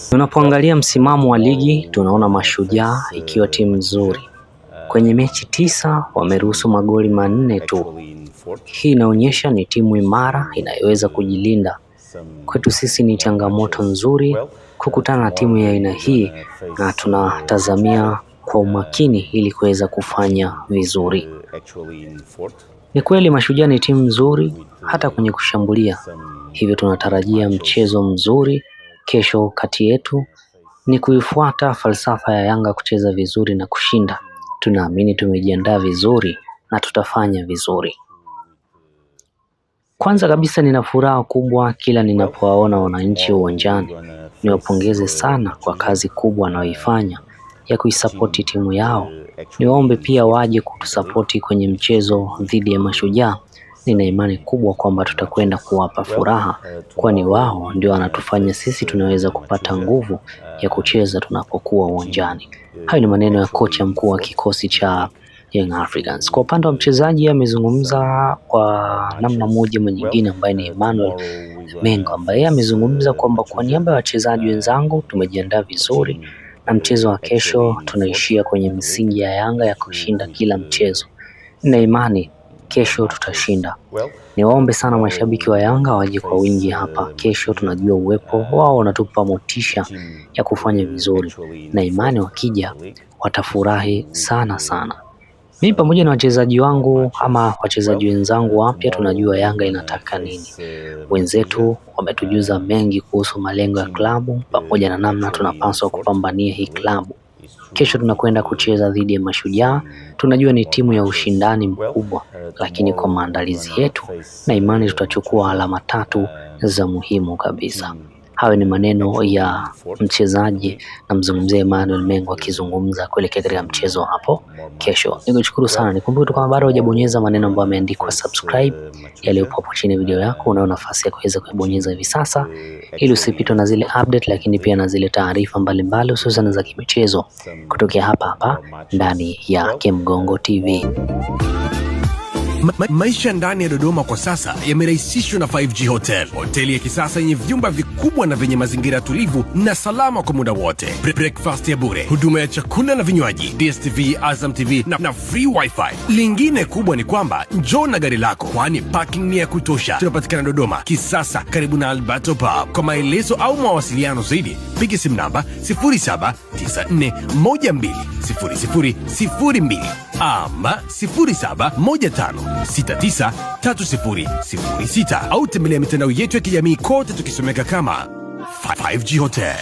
Tunapoangalia msimamo wa ligi, tunaona Mashujaa ikiwa timu nzuri. Kwenye mechi 9 wameruhusu magoli 4 tu. Hii inaonyesha ni timu imara inayoweza kujilinda. Kwetu sisi ni changamoto nzuri kukutana na timu ya aina hii, na tunatazamia kwa umakini ili kuweza kufanya vizuri. Ni kweli Mashujaa ni timu nzuri hata kwenye kushambulia. Hivyo tunatarajia mchezo mzuri kesho kati yetu. Ni kuifuata falsafa ya Yanga kucheza vizuri na kushinda. Tunaamini tumejiandaa vizuri na tutafanya vizuri. Kwanza kabisa nina furaha kubwa kila ninapowaona wananchi uwanjani. Niwapongeze sana kwa kazi kubwa wanayoifanya ya kuisapoti timu yao. Niwaombe pia waje kutusapoti kwenye mchezo dhidi ya Mashujaa. Nina imani kubwa kwamba tutakwenda kuwapa furaha, kwani wao ndio wanatufanya sisi tunaweza kupata nguvu ya kucheza tunapokuwa uwanjani. Hayo ni maneno ya kocha mkuu wa kikosi cha Young Africans. Kwa upande wa mchezaji amezungumza kwa namna moja ama nyingine, ambaye ni Emmanuel Mengo, ambaye amezungumza kwamba kwa niaba ya wachezaji wenzangu tumejiandaa vizuri na mchezo wa kesho tunaishia kwenye misingi ya Yanga ya kushinda kila mchezo. Nina imani kesho tutashinda. Niwaombe sana mashabiki wa Yanga waje kwa wingi hapa kesho. Tunajua uwepo wao unatupa motisha ya kufanya vizuri, na imani wakija watafurahi sana sana. Mimi pamoja na wachezaji wangu ama wachezaji wenzangu wapya tunajua Yanga inataka nini. Wenzetu wametujuza mengi kuhusu malengo ya klabu pamoja na namna tunapaswa kupambania hii klabu. Kesho tunakwenda kucheza dhidi ya Mashujaa. Tunajua ni timu ya ushindani mkubwa, lakini kwa maandalizi yetu na imani tutachukua alama 3 za muhimu kabisa. Hayo ni maneno ya mchezaji na mzungumzie Emmanuel Mengo akizungumza kuelekea katika mchezo hapo kesho. Nikushukuru sana. Nikumbuke tu kama bado hujabonyeza maneno ambayo yameandikwa subscribe yaliyopo hapo chini ya video yako, unao nafasi ya kuweza kubonyeza hivi sasa ili usipitwe na zile update, lakini pia na zile taarifa mbalimbali hususan za kimichezo kutokea hapa ndani ya Kemgongo TV. Maisha ndani ya Dodoma kwa sasa yamerahisishwa na 5G Hotel. Hoteli ya kisasa yenye vyumba vikubwa na vyenye mazingira tulivu na salama kwa muda wote. Breakfast ya bure, huduma ya chakula na vinywaji, DStv, Azam TV na free wifi. Lingine kubwa ni kwamba njoo na gari lako, kwani parking ni ya kutosha. Tunapatikana Dodoma Kisasa karibu na Alberto Pub. Kwa maelezo au mawasiliano zaidi piga simu namba 0794120002 ama 0715693006 au tembelea mitandao yetu ya kijamii kote tukisomeka kama 5G Hotel.